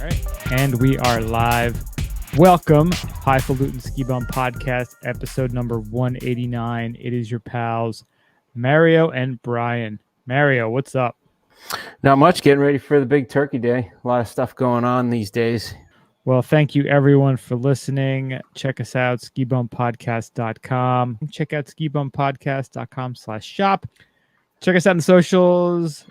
right. And we are live. Welcome, Highfalutin Ski Bum Podcast, episode number 189. It is your pals, Mario and Brian. Mario, what's up? Not much. Getting ready for the big turkey day. A lot of stuff going on these days. Well, thank you everyone for listening. Check us out, skibumpodcast.com. Check out skibumpodcast.com/shop. Check us out on the socials,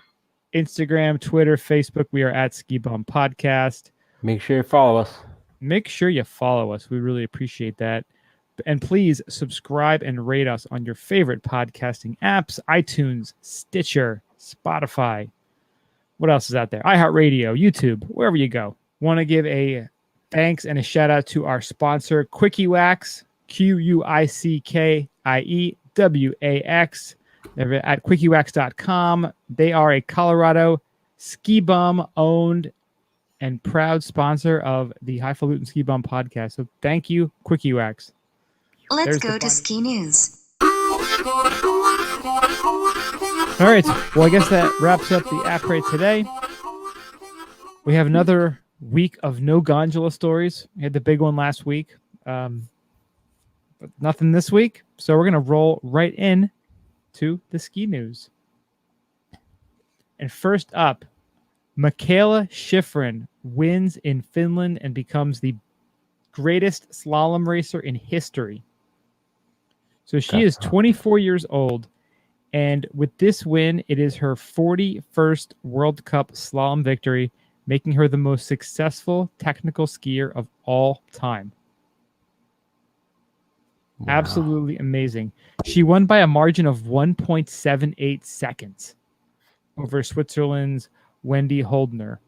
Instagram, Twitter, Facebook. We are at Ski Bum Podcast. Make sure you follow us. Make sure you follow us. We really appreciate that. And please subscribe and rate us on your favorite podcasting apps, iTunes, Stitcher, Spotify. What else is out there? iHeartRadio, YouTube, wherever you go. Want to give a thanks and a shout out to our sponsor, Quickie Wax, QUICKIEWAX. They're at quickywax.com. They are a Colorado Ski Bum owned and proud sponsor of the Highfalutin Ski Bum Podcast. So thank you, Quickie Wax. Let's go to ski news. All right. Well, I guess that wraps up the app rate today. We have another week of no gondola stories. We had the big one last week, but nothing this week. So we're going to roll right in to the ski news. And first up, Mikaela Shiffrin wins in Finland and becomes the greatest slalom racer in history. So she is 24 years old, and with this win, it is her 41st World Cup slalom victory, making her the most successful technical skier of all time. Wow. Absolutely amazing. She won by a margin of 1.78 seconds over Switzerland's Wendy Holdner.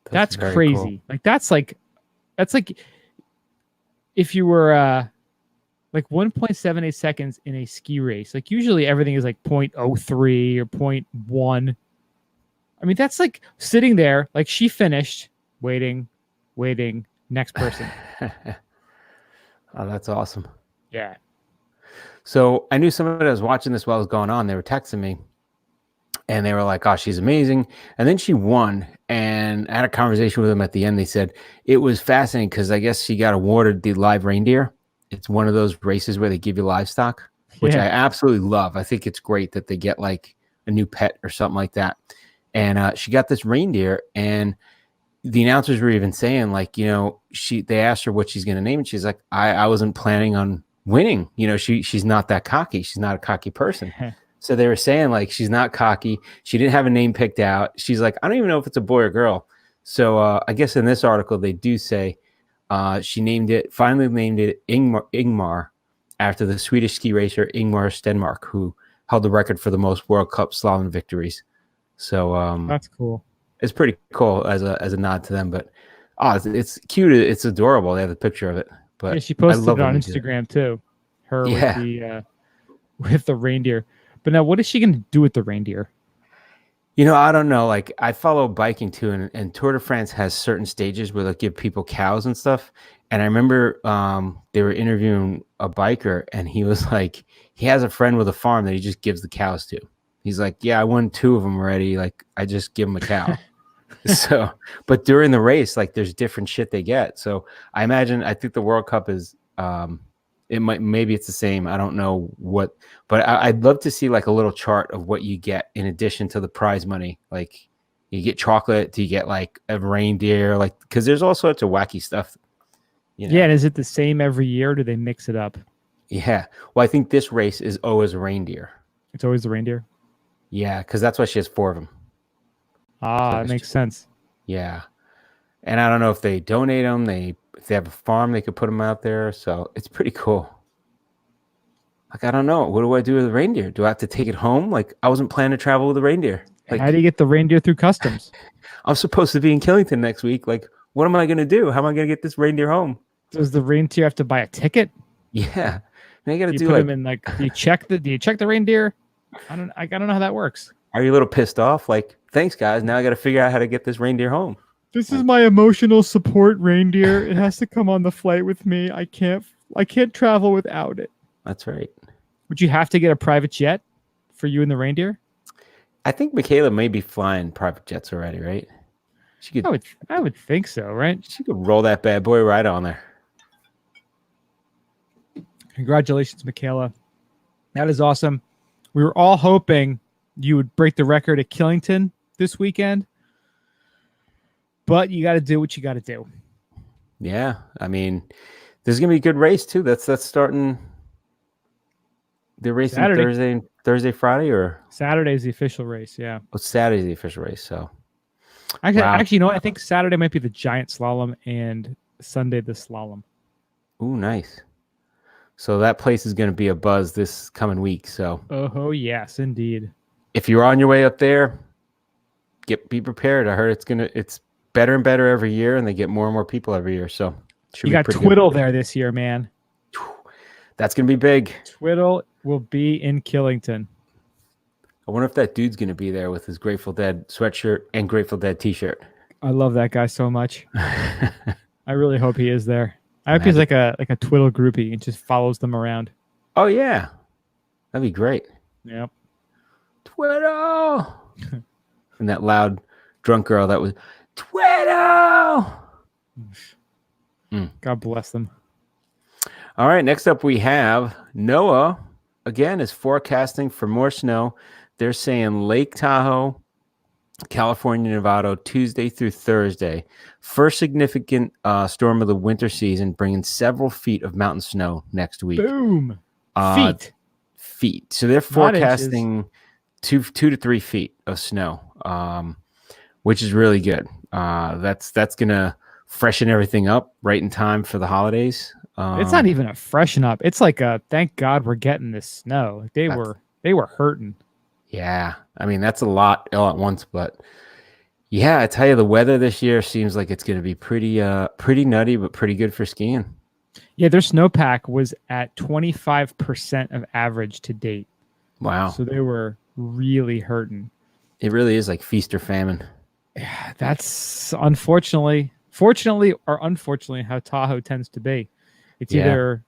That's crazy. Cool. That's like if you were like 1.78 seconds in a ski race. Like usually everything is like 0.03 or 0.1. I mean, that's like sitting there, like she finished, waiting, next person. Oh, that's awesome. Yeah. So I knew somebody that was watching this while it was going on. They were texting me and they were like, oh, she's amazing. And then she won, and I had a conversation with them at the end. They said it was fascinating because I guess she got awarded the live reindeer. It's one of those races where they give you livestock, which I absolutely love. I think it's great that they get like a new pet or something like that. And she got this reindeer, and the announcers were even saying, like, you know, they asked her what she's going to name, and she's like, I wasn't planning on winning. You know, she's not that cocky. She's not a cocky person. So they were saying, like, she's not cocky. She didn't have a name picked out. She's like, I don't even know if it's a boy or girl. So I guess in this article, they do say she finally named it Ingmar after the Swedish ski racer Ingmar Stenmark, who held the record for the most World Cup slalom victories. So that's cool. It's pretty cool as a nod to them. But it's cute. It's adorable. They have a picture of it. But yeah, she posted it on Instagram too. Her with the reindeer. But now, what is she going to do with the reindeer? You know, I don't know. Like, I follow biking too, and Tour de France has certain stages where they'll give people cows and stuff. And I remember they were interviewing a biker, and he was like, he has a friend with a farm that he just gives the cows to. He's like, yeah, I won 2 of them already. Like, I just give them a cow. So, but during the race, like, there's different shit they get. So I think the World Cup is, maybe it's the same. I don't know what, but I'd love to see like a little chart of what you get in addition to the prize money. Like, you get chocolate, do you get like a reindeer? Like, because there's all sorts of wacky stuff. You know? Yeah, and is it the same every year? Or do they mix it up? Yeah. Well, I think this race is always a reindeer. It's always the reindeer? Yeah, because that's why she has 4 of them. Ah, so that makes sense. Yeah. And I don't know if they donate them. If they have a farm, they could put them out there. So it's pretty cool. Like, I don't know. What do I do with the reindeer? Do I have to take it home? Like, I wasn't planning to travel with a reindeer. Like, how do you get the reindeer through customs? I'm supposed to be in Killington next week. Like, what am I going to do? How am I going to get this reindeer home? Does the reindeer have to buy a ticket? Yeah. And I got to do them in, like, do you check the reindeer? I don't know how that works. Are you a little pissed off? Like, thanks, guys. Now I got to figure out how to get this reindeer home. This is my emotional support reindeer. It has to come on the flight with me. I can't travel without it. That's right. Would you have to get a private jet for you and the reindeer? I think Mikaela may be flying private jets already, right? She I would think so, right? could roll that bad boy right on there. Congratulations, Michaela. That is awesome. We were all hoping you would break the record at Killington this weekend, but you got to do what you got to do. Yeah, I mean, this is gonna be a good race too. That's starting. They're racing Saturday. Thursday, Friday, or Saturday's the official race. Yeah. well, Saturday's the official race. So Actually, you know what? I think Saturday might be the giant slalom and Sunday the slalom. ooh, nice. So that place is going to be a buzz this coming week. So Oh yes, indeed. if you're on your way up there, be prepared. I heard it's better and better every year, and they get more and more people every year. So You got Twiddle there this year, man. That's going to be big. Twiddle will be in Killington. I wonder if that dude's going to be there with his Grateful Dead sweatshirt and Grateful Dead t-shirt. I love that guy so much. I really hope he is there. I hope he's like a Twiddle groupie and just follows them around. Oh yeah, that'd be great. Yep. Twiddle. And that loud drunk girl that was Twiddle. God bless them. All right, next up we have NOAA. Again, is forecasting for more snow. They're saying Lake Tahoe, California, Nevada, Tuesday through Thursday. First significant storm of the winter season, bringing several feet of mountain snow next week. Boom. Feet. So they're forecasting 2 to 3 feet of snow, which is really good. That's going to freshen everything up right in time for the holidays. It's not even a freshen up. It's like a thank God we're getting this snow. They were hurting. Yeah, I mean that's a lot all at once, but yeah, I tell you, the weather this year seems like it's going to be pretty nutty, but pretty good for skiing. Yeah, their snowpack was at 25% of average to date. Wow, so they were really hurting. It really is like feast or famine. Yeah, that's fortunately or unfortunately how Tahoe tends to be. It's either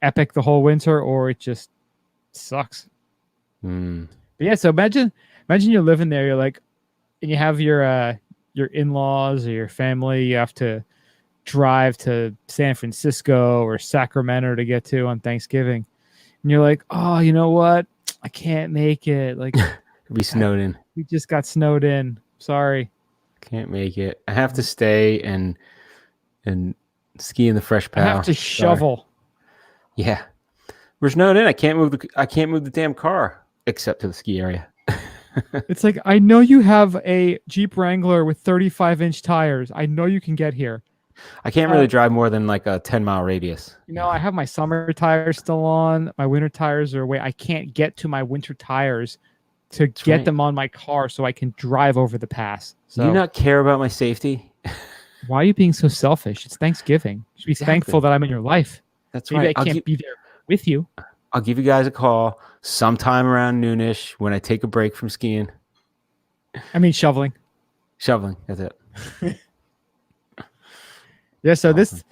epic the whole winter or it just sucks. But yeah, so imagine you're living there. You're like, and you have your in-laws or your family. You have to drive to San Francisco or Sacramento to get to on Thanksgiving, and you're like, oh, you know what? I can't make it. Like, we snowed in. We just got snowed in. Sorry, can't make it. I have to stay and ski in the fresh pal. I have to shovel. Yeah, we're snowed in. I can't move the damn car except to the ski area. It's like, I know you have a Jeep Wrangler with 35-inch tires. I know you can get here. I can't really drive more than like a 10-mile radius. I have my summer tires still on. My winter tires are away. I can't get to my winter tires to get them on my car so I can drive over the pass. So, do you not care about my safety? Why are you being so selfish? It's Thanksgiving. You should be thankful that I'm in your life. That's Maybe right. I can't be there with you. I'll give you guys a call sometime around noonish when I take a break from skiing. I mean, shoveling. That's it. Yeah, so awesome.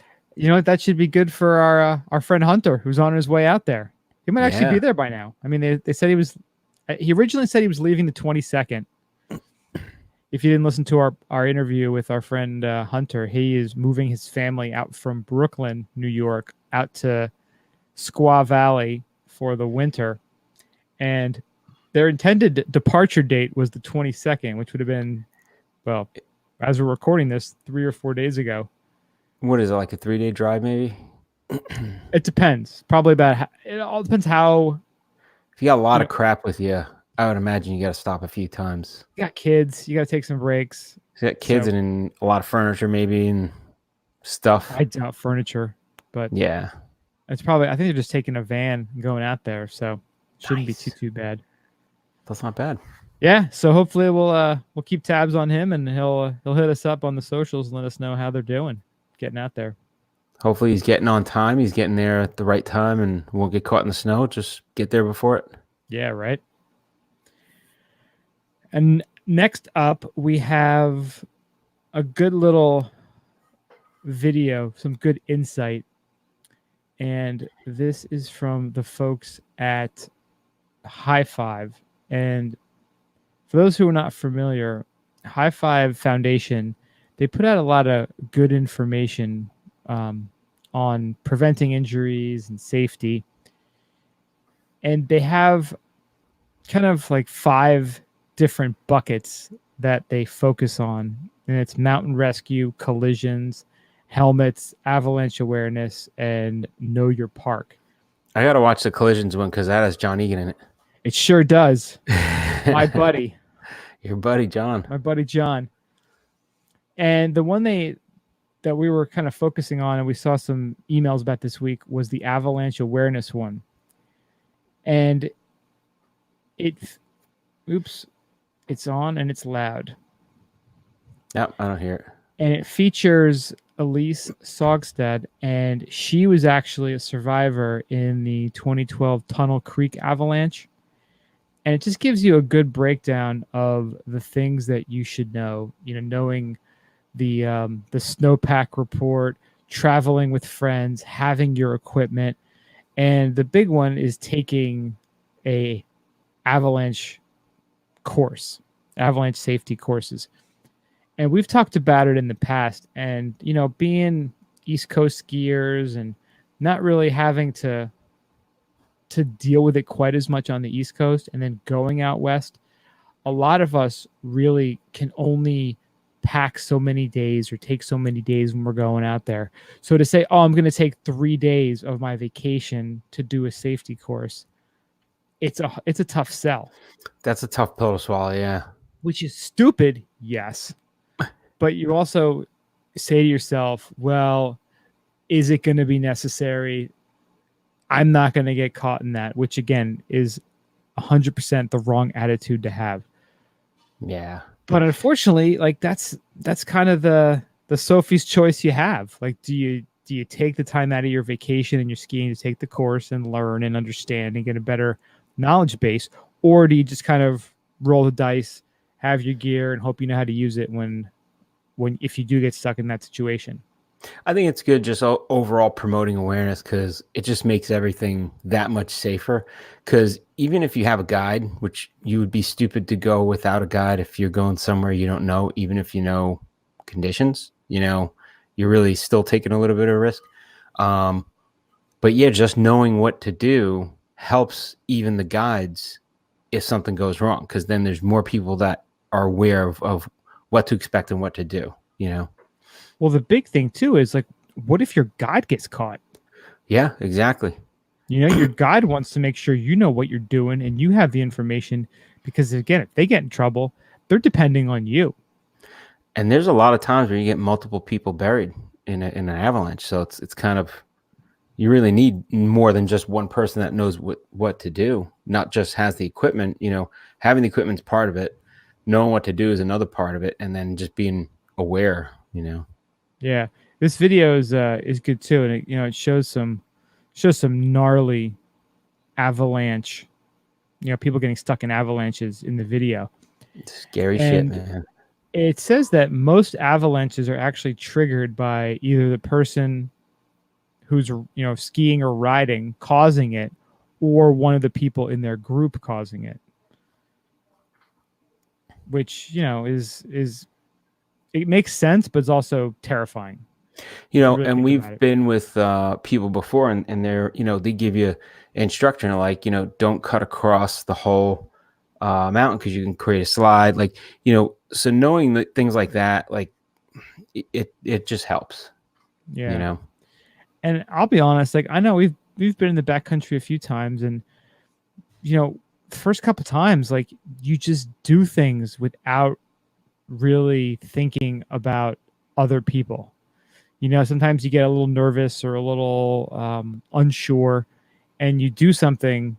That should be good for our friend Hunter, who's on his way out there. He might actually be there by now. I mean, they said he originally said he was leaving the 22nd. If you didn't listen to our interview with our friend Hunter, he is moving his family out from Brooklyn, New York, out to Squaw Valley for the winter. And their intended departure date was the 22nd, which would have been, well, as we're recording this, 3 or 4 days ago. What is it, like a 3-day drive maybe? It depends. Probably it all depends how. If you got a lot of crap with you, I would imagine you got to stop a few times. You got kids. You got to take some breaks. You got kids and a lot of furniture maybe and stuff. I doubt furniture, but yeah. It's probably, I think they're just taking a van and going out there, so it shouldn't be too bad. That's not bad. Yeah, so hopefully we'll keep tabs on him and he'll hit us up on the socials and let us know how they're doing, getting out there. Hopefully he's getting on time. He's getting there at the right time and won't get caught in the snow. Just get there before it. Yeah, right. And next up, we have a good little video, some good insight. And this is from the folks at High Five. And for those who are not familiar, High Five Foundation they put out a lot of good information on preventing injuries and safety. And they have kind of like 5 different buckets that they focus on. And it's mountain rescue, collisions, helmets, avalanche awareness, and know your park. I got to watch the collisions one because that has John Egan in it. It sure does. My buddy. Your buddy, John. My buddy, John. And the one that we were kind of focusing on, and we saw some emails about this week, was the avalanche awareness one. And it's on and it's loud. Yep, I don't hear it. And it features Elise Sogstad, and she was actually a survivor in the 2012 Tunnel Creek avalanche. And it just gives you a good breakdown of the things that you should know, knowing the snowpack report, traveling with friends, having your equipment. And the big one is taking a avalanche course, avalanche safety courses. And we've talked about it in the past. And, being East Coast skiers and not really having to deal with it quite as much on the East Coast and then going out west, a lot of us really can only pack so many days or take so many days when we're going out there. So to say, I'm going to take 3 days of my vacation to do a safety course, it's a tough sell. That's a tough pill to swallow, yeah. Which is stupid, yes. But you also say to yourself, well, is it going to be necessary? I'm not going to get caught in that, which again is 100% the wrong attitude to have. Yeah. But unfortunately, like that's kind of the Sophie's choice you have. Like, do you take the time out of your vacation and your skiing to take the course and learn and understand and get a better knowledge base, or do you just kind of roll the dice, have your gear, and hope you know how to use it when if you do get stuck in that situation? I think it's good just overall promoting awareness because it just makes everything that much safer. Because even if you have a guide, which you would be stupid to go without a guide if you're going somewhere you don't know, even if you know conditions, you're really still taking a little bit of risk. But yeah, just knowing what to do helps even the guides if something goes wrong, because then there's more people that are aware of what to expect and what to do, Well, the big thing too is like, what if your guide gets caught? Yeah, exactly. Your guide wants to make sure you know what you're doing and you have the information, because again, if they get in trouble, they're depending on you. And there's a lot of times where you get multiple people buried in an avalanche. So it's kind of, you really need more than just one person that knows what to do, not just has the equipment. Having the equipment's part of it. Knowing what to do is another part of it. And then just being aware, Yeah, this video is good too, and it shows some gnarly avalanche, people getting stuck in avalanches in the video. Scary shit, man. It says that most avalanches are actually triggered by either the person who's skiing or riding causing it, or one of the people in their group causing it, which is it makes sense, but it's also terrifying. Really, and we've been with people before, and they're, they give you instruction like, don't cut across the whole mountain because you can create a slide. Like, so knowing that things like that, like it just helps. Yeah. And I'll be honest, like, I know we've been in the backcountry a few times, and the first couple times, like, you just do things without really thinking about other people. Sometimes you get a little nervous or a little unsure, and you do something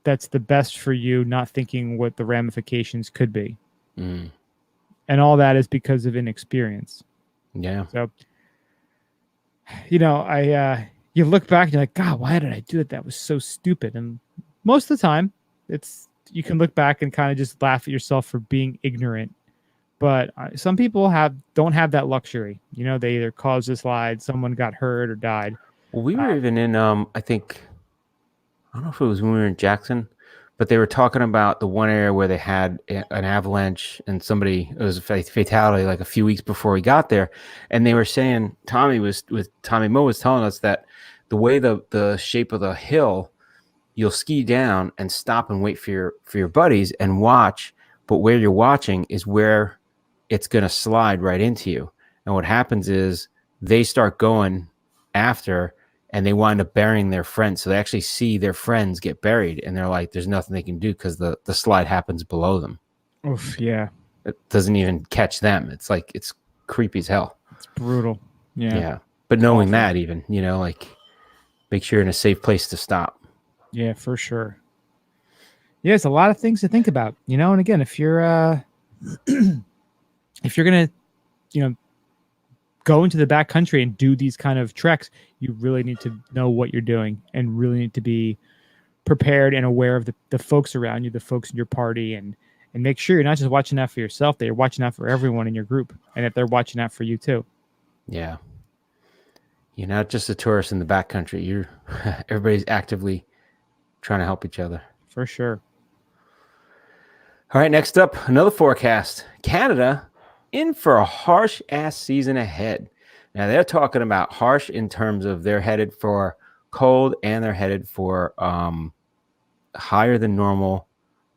that's the best for you, not thinking what the ramifications could be. And all that is because of inexperience. Yeah. So, you look back and you're like, God, why did I do it? That was so stupid. And most of the time, you can look back and kind of just laugh at yourself for being ignorant. But some people don't have that luxury. They either caused a slide, someone got hurt or died. Well, we were even in, I don't know if it was when we were in Jackson, but they were talking about the one area where they had an avalanche and it was a fatality like a few weeks before we got there. And they were saying, Tommy Moe was telling us that the way the shape of the hill, you'll ski down and stop and wait for your buddies and watch. But where you're watching is where it's going to slide right into you. And what happens is they start going after, and they wind up burying their friends. So they actually see their friends get buried, and they're like, there's nothing they can do because the slide happens below them. Oof, yeah. It doesn't even catch them. It's like, it's creepy as hell. It's brutal. Yeah. Yeah. But knowing that even, like make sure you're in a safe place to stop. Yeah, for sure. Yeah, it's a lot of things to think about, and again, if you're if you're going to, go into the backcountry and do these kind of treks, you really need to know what you're doing and really need to be prepared and aware of the folks around you, the folks in your party, and make sure you're not just watching out for yourself, that you're watching out for everyone in your group and that they're watching out for you too. Yeah. You're not just a tourist in the backcountry. Everybody's actively trying to help each other. For sure. All right, next up, another forecast. Canada in for a harsh ass season ahead. Now they're talking about harsh in terms of they're headed for cold and they're headed for higher than normal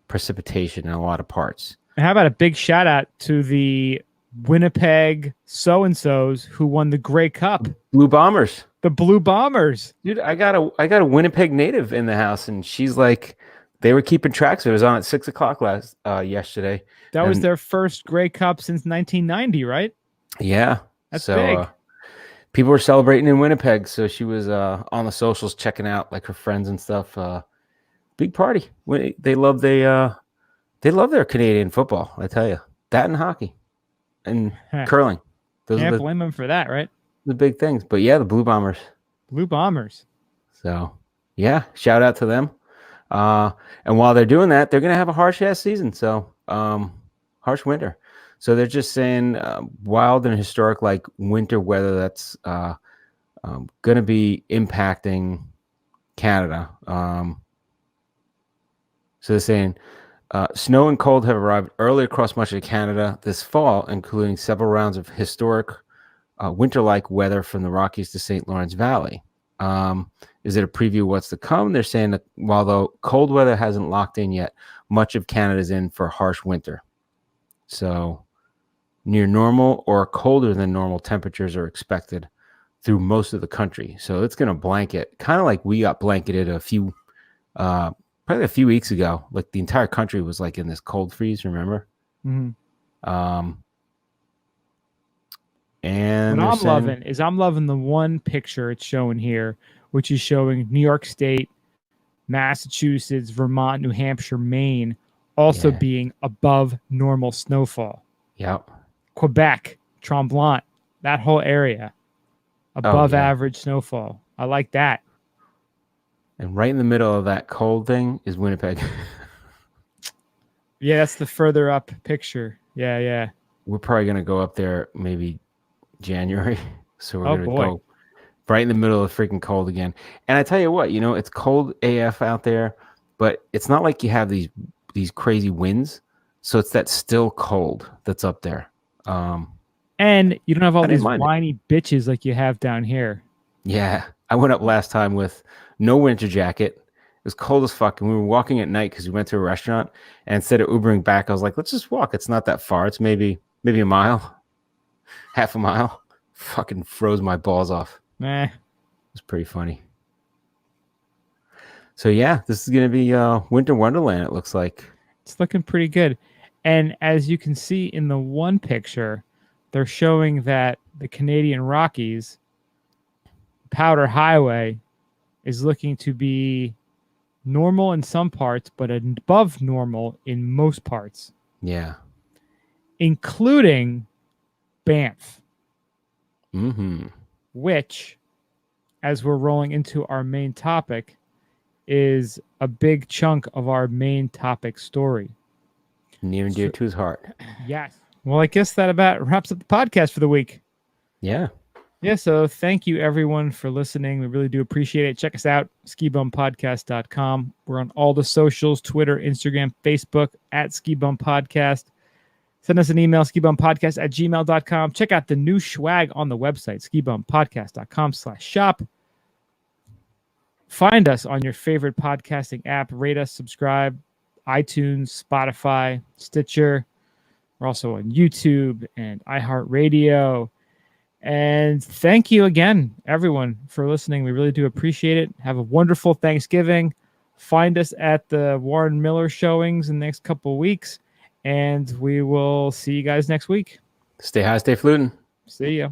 precipitation in a lot of parts. And how about a big shout out to the Winnipeg so-and-sos who won the Grey Cup? Blue Bombers. The Blue Bombers. Dude, I got a Winnipeg native in the house, and she's like, they were keeping track. So it was on at 6:00 yesterday. That was their first Grey Cup since 1990, right? Yeah. That's big. People were celebrating in Winnipeg. So she was on the socials checking out like her friends and stuff. Big party. They love their Canadian football. I tell you, that and hockey and curling. Those Can't are blame them for that, right? The big things. But yeah, the Blue Bombers. Blue Bombers. So yeah, shout out to them. And while they're doing that, they're going to have a harsh ass season. So, harsh winter. So they're just saying, wild and historic, like winter weather that's, going to be impacting Canada. So they're saying, snow and cold have arrived early across much of Canada this fall, including several rounds of historic, winter-like weather from the Rockies to St. Lawrence Valley. Is it a preview of what's to come? They're saying that while the cold weather hasn't locked in yet, much of Canada is in for harsh winter. So near normal or colder than normal temperatures are expected through most of the country. So it's going to blanket, kind of like we got blanketed probably a few weeks ago. Like the entire country was like in this cold freeze, remember? Mm-hmm. And what I'm loving the one picture it's showing here, which is showing New York State, Massachusetts, Vermont, New Hampshire, Maine, also being above normal snowfall. Yep. Quebec, Tremblant, that whole area, above average snowfall. I like that. And right in the middle of that cold thing is Winnipeg. Yeah, that's the further up picture. Yeah. We're probably going to go up there maybe January. So we're going to go right in the middle of freaking cold again. And I tell you what, it's cold AF out there, but it's not like you have these crazy winds. So it's that still cold that's up there. And you don't have all these whiny bitches like you have down here. Yeah. I went up last time with no winter jacket. It was cold as fuck. And we were walking at night because we went to a restaurant. And instead of Ubering back, I was like, let's just walk. It's not that far. It's maybe a mile, half a mile. Fucking froze my balls off. It was pretty funny. So yeah, this is going to be winter wonderland, it looks like. It's looking pretty good. And as you can see in the one picture, they're showing that the Canadian Rockies, Powder Highway, is looking to be normal in some parts, but above normal in most parts. Yeah. Including Banff. Mm-hmm. Which, as we're rolling into our main topic, is a big chunk of our main topic story. Near and dear to his heart. Yes. Well, I guess that about wraps up the podcast for the week. Yeah. Yeah, so thank you everyone for listening. We really do appreciate it. Check us out, skibumpodcast.com. We're on all the socials, Twitter, Instagram, Facebook, at skibumpodcast. Send us an email, skibumpodcast@gmail.com. Check out the new swag on the website, skibumpodcast.com/shop. Find us on your favorite podcasting app. Rate us, subscribe, iTunes, Spotify, Stitcher. We're also on YouTube and iHeartRadio. And thank you again, everyone, for listening. We really do appreciate it. Have a wonderful Thanksgiving. Find us at the Warren Miller showings in the next couple of weeks. And we will see you guys next week. Stay high, stay fluting. See ya.